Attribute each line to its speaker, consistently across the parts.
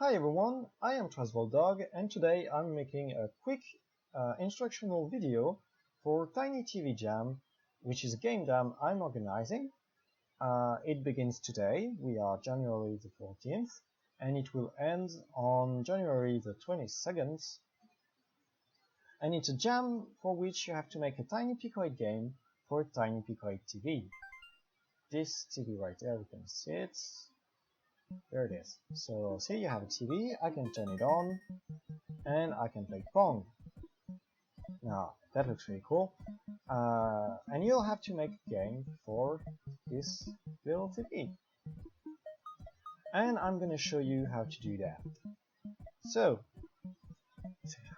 Speaker 1: Hi everyone, I am TransvolDog and today I'm making a quick instructional video for Tiny TV Jam, which is a game jam I'm organizing. It begins today, we are January the 14th, and it will end on January the 22nd. And it's a jam for which you have to make a Tiny Picoid game for Tiny Picoid TV. This TV right there, you can see it. There it is. So see, you have a TV, I can turn it on, and I can play Pong. Now, that looks really cool. And you'll have to make a game for this little TV. And I'm gonna show you how to do that. So,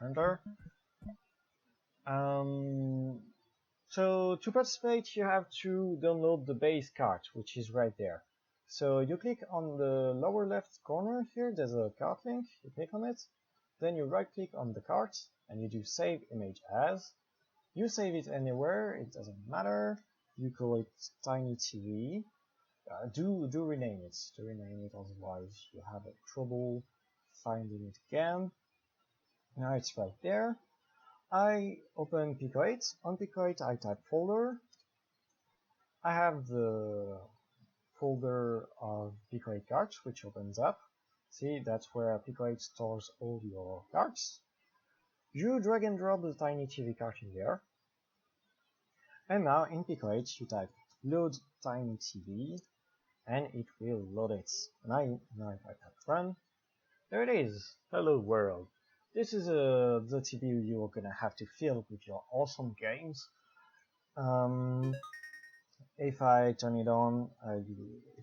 Speaker 1: Hunter. So to participate, you have to download the base cart, which is right there. So you click on the lower left corner here, there's a cart link, you click on it, then you right click on the cart and you do save image as. You save it anywhere, it doesn't matter, you call it Tiny TV. Do rename it, otherwise you have trouble finding it again. Now it's right there. I open Picoid, on Picoid I type folder. I have the folder of Picoid cards, which opens up. See, that's where Picoid stores all your cards. You drag and drop the Tiny TV card in there. And now in Picoid you type load Tiny TV and it will load it. Now if I type run, there it is. Hello world. This is the TV you're gonna have to fill with your awesome games. If I turn it on,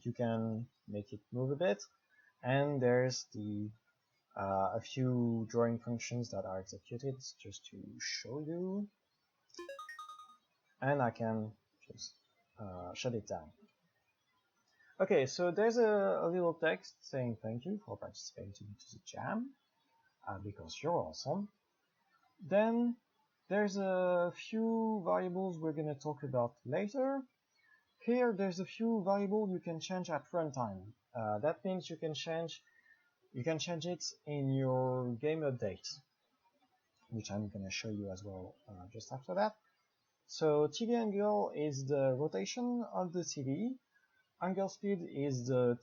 Speaker 1: you can make it move a bit, and there's a few drawing functions that are executed just to show you, and I can just shut it down. Okay, so there's a little text saying thank you for participating to the jam, because you're awesome. Then there's a few variables we're going to talk about later. Here there's a few variables you can change at runtime. That means you can change it in your game update, which I'm going to show you as well just after that. So TV angle is the rotation of the TV. Angle speed is the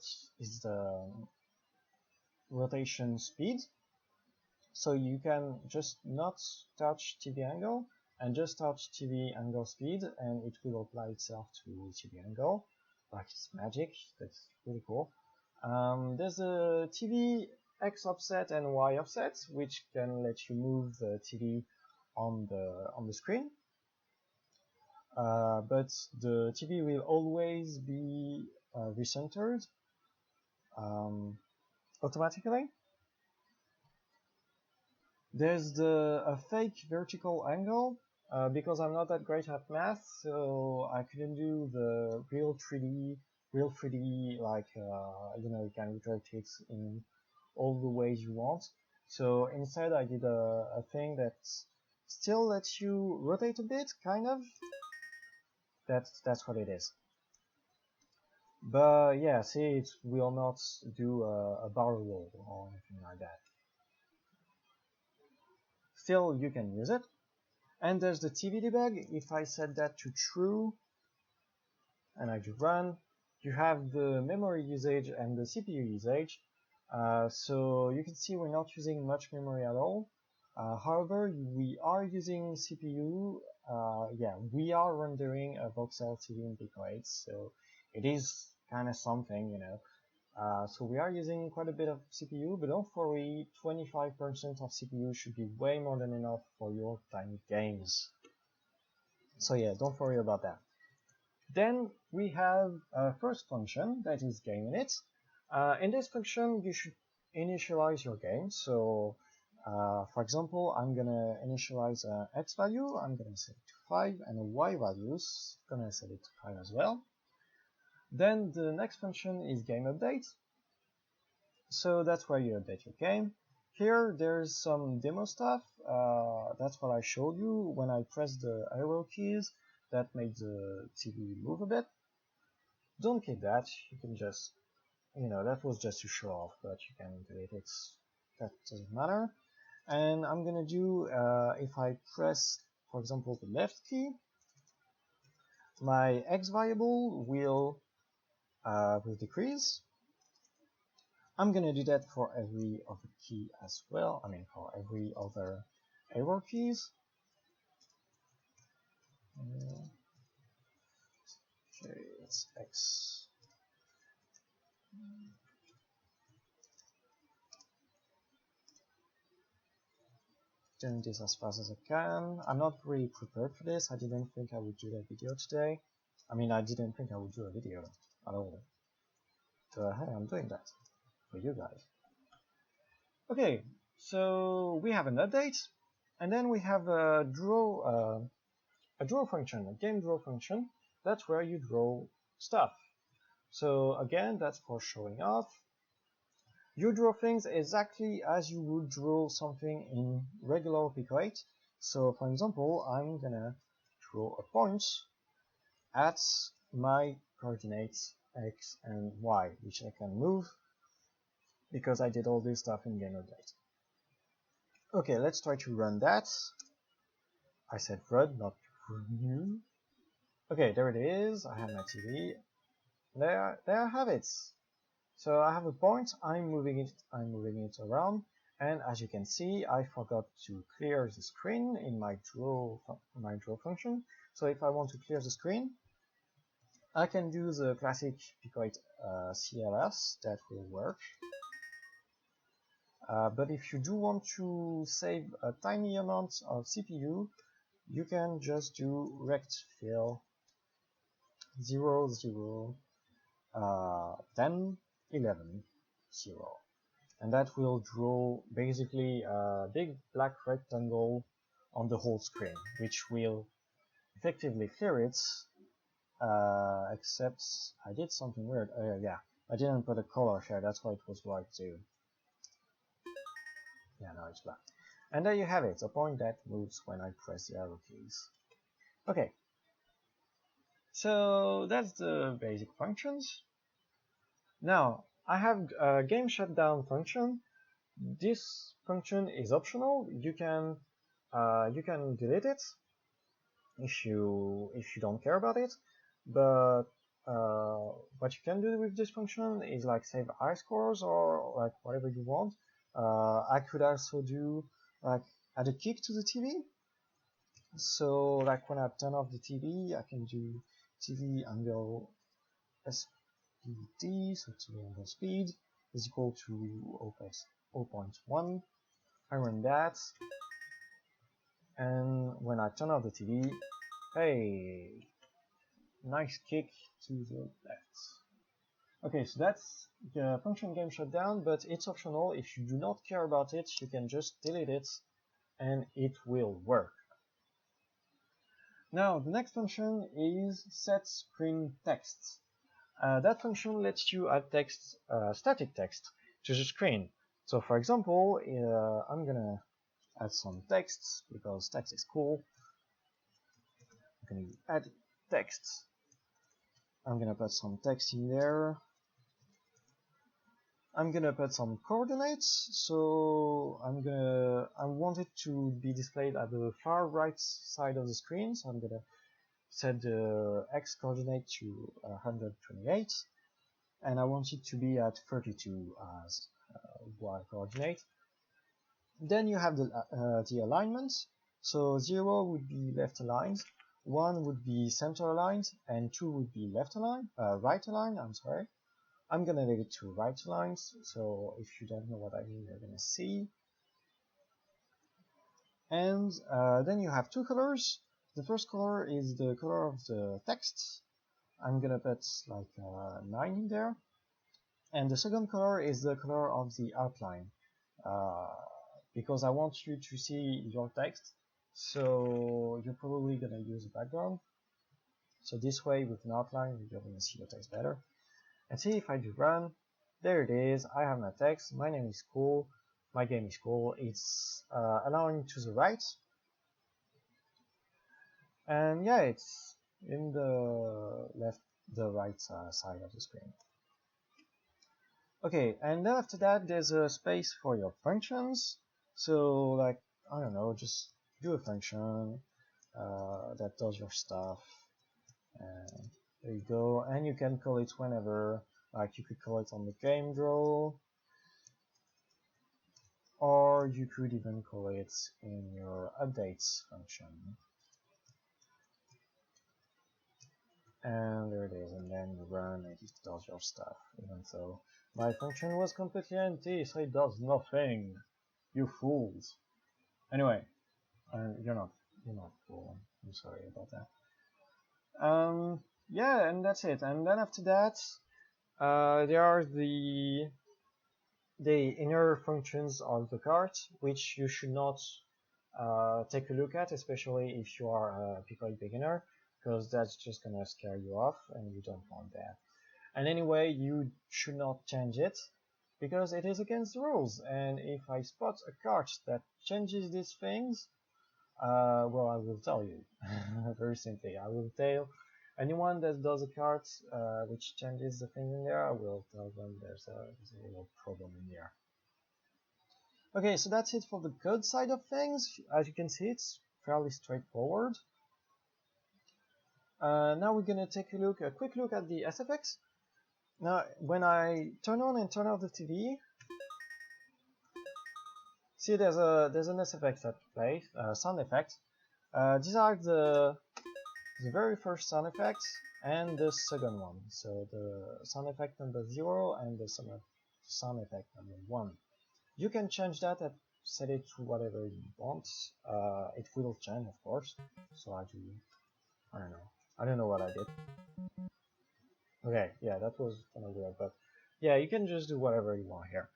Speaker 1: rotation speed. So you can just not touch TV angle and just touch TV angle speed and it will apply itself to TV angle, like it's magic. That's really cool. There's a TV X offset and Y offset, which can let you move the TV on the screen. But the TV will always be recentered automatically. There's a fake vertical angle, because I'm not that great at math, so I couldn't do the real 3D like, you can rotate it in all the ways you want. So instead I did a thing that still lets you rotate a bit, kind of. That's what it is. But yeah, see, it will not do a barrel roll or anything like that. Still, you can use it. And there's the TV debug. If I set that to true and I do run, you have the memory usage and the CPU usage. So you can see we're not using much memory at all. However, we are using CPU. Yeah, we are rendering a voxel TV in Picoid, so it is kind of something, you know. So we are using quite a bit of CPU, but don't worry, 25% of CPU should be way more than enough for your tiny games. So yeah, don't worry about that. Then we have a first function, that is GameInit. In this function, you should initialize your game. So for example, I'm gonna initialize an X value, I'm gonna set it to 5, and a Y value, I'm gonna set it to 5 as well. Then the next function is GameUpdate. So that's where you update your game. Here there's some demo stuff. That's what I showed you when I pressed the arrow keys. That made the TV move a bit. Don't click that. You can just you know, that was just to show off, but you can delete it, that doesn't matter. And I'm gonna do, if I press, for example, the left key, my x variable will decrease. I'm gonna do that for every other key as well, I mean for every other error keys. Okay, it's x. Doing this as fast as I can. I'm not really prepared for this. I didn't think I would do that video today. I mean, I didn't think I would do a video at all. So hey, I'm doing that for you guys. Okay, so we have an update, and then we have a draw function, a game draw function. That's where you draw stuff. So again, that's for showing off. You draw things exactly as you would draw something in regular Pico 8. So for example, I'm gonna draw a point at my coordinates x and y, which I can move because I did all this stuff in game update. Okay, let's try to run that. I said run, not run. Okay, there it is. I have my TV. There I have it. So I have a point, I'm moving it around, and as you can see, I forgot to clear the screen in my draw function. So if I want to clear the screen, I can do the classic Pico 8 CLS, that will work. But if you do want to save a tiny amount of CPU, you can just do rectfill 0, 0, 10, 11, 0. And that will draw basically a big black rectangle on the whole screen, which will effectively clear it, except I did something weird. Yeah, I didn't put a color here, that's why it was white too. Yeah, now it's black. And there you have it, a point that moves when I press the arrow keys. Okay, so that's the basic functions. Now, I have a game shutdown function. This function is optional. You can delete it if you don't care about it. But what you can do with this function is like save high scores or like whatever you want. I could also do like add a kick to the TV. So like when I turn off the TV, I can do TV angle SPD, so TV angle speed is equal to 0.1. I run that, and when I turn off the TV, hey, nice kick to the left. Okay, so that's the function game shutdown, but it's optional. If you do not care about it, you can just delete it and it will work. Now, the next function is set screen text. That function lets you add text, static text, to the screen. So for example, I'm gonna add some text because text is cool. I'm gonna add text. I'm gonna put some text in there. I'm gonna put some coordinates. So I want it to be displayed at the far right side of the screen. So I'm gonna set the x coordinate to 128, and I want it to be at 32 as y coordinate. Then you have the alignment. So 0 would be left aligned, 1 would be center aligned, and 2 would be right aligned, I'm sorry. I'm gonna leave it to right aligned, so if you don't know what I mean, you're gonna see. And then you have two colors. The first color is the color of the text. I'm gonna put like 9 in there. And the second color is the color of the outline, because I want you to see your text, so you're probably gonna use a background. So this way, with an outline, you're gonna see your text better. And see, if I do run, there it is. I have my text. My name is cool. My game is cool. It's allowing to the right, and yeah, it's in the right side of the screen. Okay, and then after that, there's a space for your functions. So, like, I don't know, just do a function that does your stuff. And there you go. And you can call it whenever. Like, you could call it on the game draw, or you could even call it in your updates function. And there it is, and then you run and it does your stuff, even though my function was completely empty, so it does nothing. You fools. Anyway, you're not fool. I'm sorry about that. Yeah, and that's it. And then after that, there are the inner functions of the cart, which you should not take a look at, especially if you are a Picoid beginner, because that's just gonna scare you off, and you don't want that. And anyway, you should not change it, because it is against the rules. And if I spot a cart that changes these things, well, I will tell you. Very simply, I will tell anyone that does a cart which changes the thing in there, I will tell them there's a little problem in there. Okay, so that's it for the code side of things. As you can see, it's fairly straightforward. Now we're gonna take a quick look at the SFX. Now, when I turn on and turn off the TV, see there's an SFX that plays, sound effect. These are the very first sound effect and the second one. So the sound effect number 0 and the sound effect number 1. You can change that and set it to whatever you want. It will change, of course. So I don't know what I did. Okay, yeah, that was kind of weird, but yeah, you can just do whatever you want here.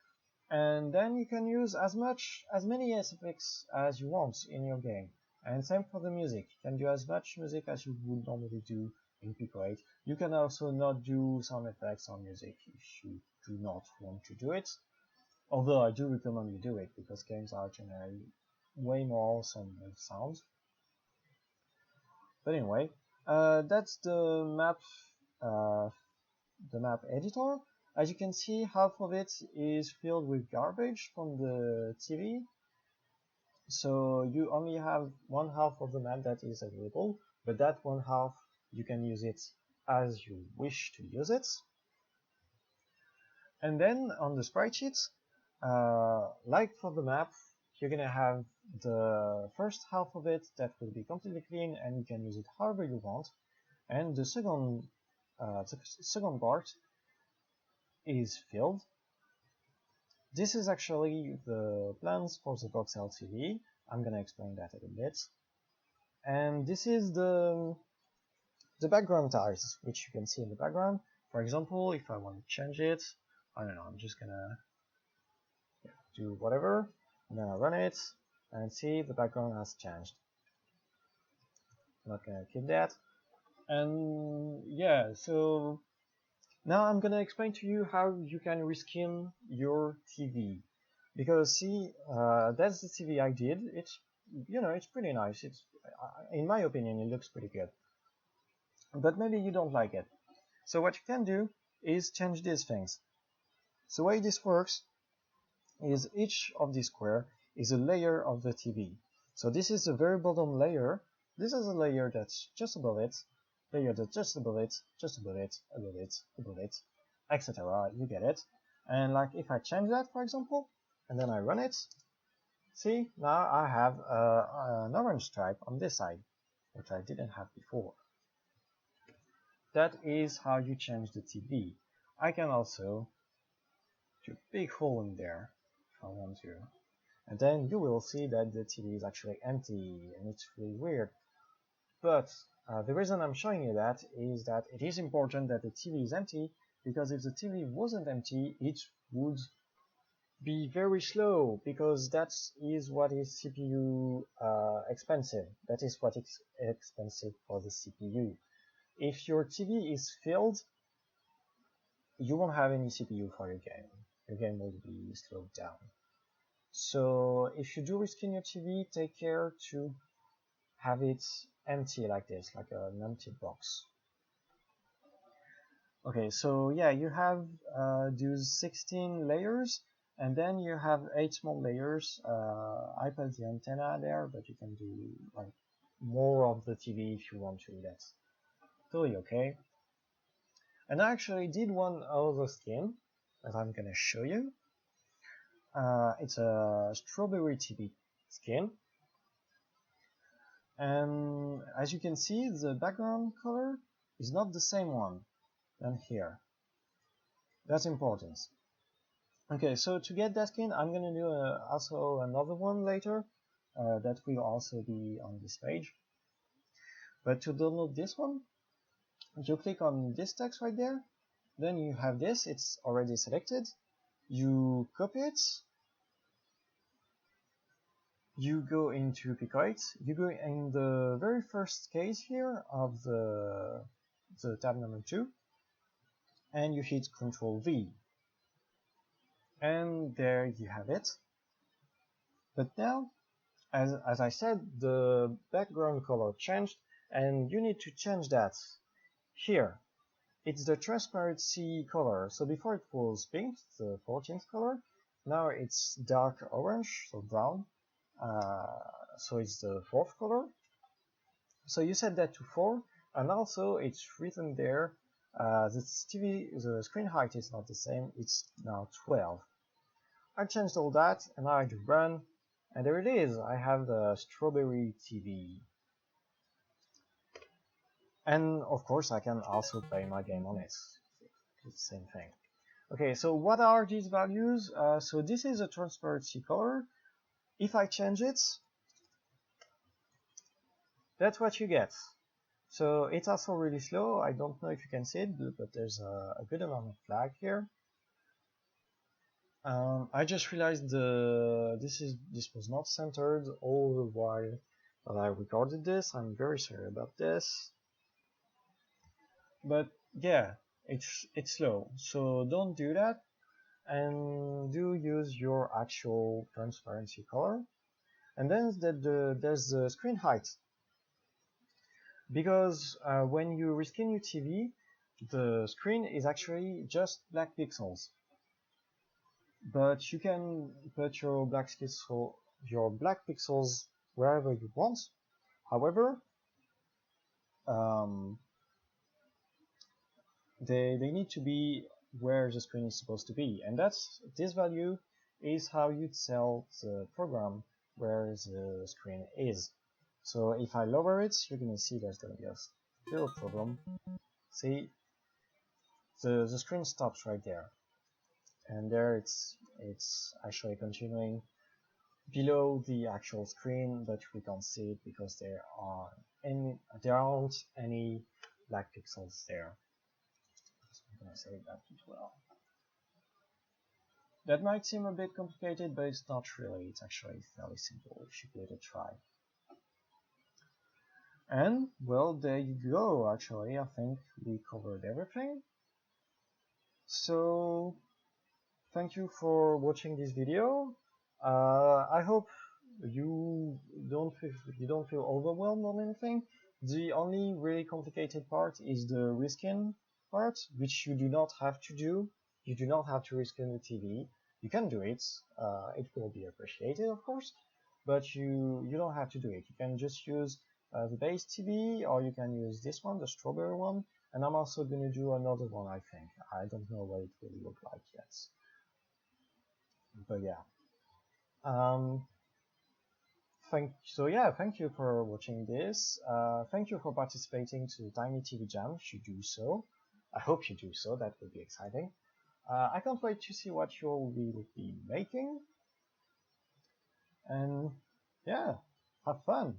Speaker 1: And then you can use as many SFX as you want in your game. And same for the music. You can do as much music as you would normally do in Pico 8. You can also not do sound effects on music if you do not want to do it. Although I do recommend you do it, because games are generally way more awesome with sounds. But anyway, that's the map editor. As you can see, half of it is filled with garbage from the TV. So you only have one half of the map that is available, but that one half you can use it as you wish to use it. And then on the sprite sheets, like for the map, you're gonna have the first half of it that will be completely clean and you can use it however you want. And the second part is filled. This is actually the plans for the Voxel TV. I'm gonna explain that in a bit. And this is the background tiles, which you can see in the background. For example, if I want to change it, I don't know, I'm just gonna do whatever, and then I run it, and see the background has changed. I'm not gonna keep that. And yeah, so now I'm gonna explain to you how you can reskin your TV. Because see, that's the TV I did. It's it's pretty nice. It's in my opinion, it looks pretty good. But maybe you don't like it. So what you can do is change these things. So the way this works is each of these square is a layer of the TV. So this is the very bottom layer. This is a layer that's just above it, layer that's just above it, just above it, above it, above it, etc. You get it. And like if I change that, for example, and then I run it, see, now I have an orange stripe on this side, which I didn't have before. That is how you change the TV. I can also do a big hole in there if I want to. And then you will see that the TV is actually empty, and it's really weird. But the reason I'm showing you that is that it is important that the TV is empty, because if the TV wasn't empty, it would be very slow, because that is what is CPU expensive. That is what is expensive for the CPU. If your TV is filled, you won't have any CPU for your game. Your game will be slowed down. So if you do reskin your TV, take care to have it empty like this, like an empty box. Okay, so yeah, you have those 16 layers, and then you have 8 small layers. I put the antenna there, but you can do like more of the TV if you want to. That's totally okay. And I actually did one other skin that I'm gonna show you. It's a strawberry TV skin, and as you can see, the background color is not the same one than here. That's important. Okay, so to get that skin, I'm gonna do also another one later that will also be on this page. But to download this one, you click on this text right there, then you have this, it's already selected. You copy it, you go into Picoit, you go in the very first case here of the tab number 2, and you hit Ctrl V. And there you have it. But now, as I said, the background color changed, and you need to change that. Here, it's the transparency color. So before it was pink, the 14th color. Now it's dark orange, so brown. So it's the 4th color. So you set that to 4, and also it's written there. The screen height is not the same. It's now 12. I changed all that, and now I do run, and there it is. I have the strawberry TV. And of course, I can also play my game on it. It's the same thing. Okay, so what are these values? So this is a transparency color. If I change it, that's what you get. So it's also really slow. I don't know if you can see it, but there's a good amount of lag here. I just realized this was not centered all the while that I recorded this. I'm very sorry about this. But yeah, it's slow, so don't do that, and do use your actual transparency color. And then there's the screen height, because when you reskin your TV, the screen is actually just black pixels, but you can put your black pixels wherever you want. However, they need to be where the screen is supposed to be, and this value is how you'd tell the program where the screen is. So if I lower it, you're gonna see there's gonna be a zero problem. See, the screen stops right there, and there it's actually continuing below the actual screen, but we can't see it because there aren't any black pixels there. So I'm gonna save that as well. That might seem a bit complicated, but it's not really. It's actually fairly simple if you give it a try. And, well, there you go. Actually, I think we covered everything. So, thank you for watching this video. I hope you don't feel overwhelmed or anything. The only really complicated part is the reskin part, which you do not have to do. You do not have to reskin the TV. You can do it. It will be appreciated, of course, but you don't have to do it. You can just use the base TV, or you can use this one, the strawberry one, and I'm also going to do another one, I think. I don't know what it will look like yet. But yeah. Thank you for watching this. Thank you for participating to Tiny TV Jam, if you do so. I hope you do so, that would be exciting. I can't wait to see what you will be making. And yeah, have fun.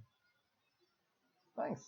Speaker 1: Thanks.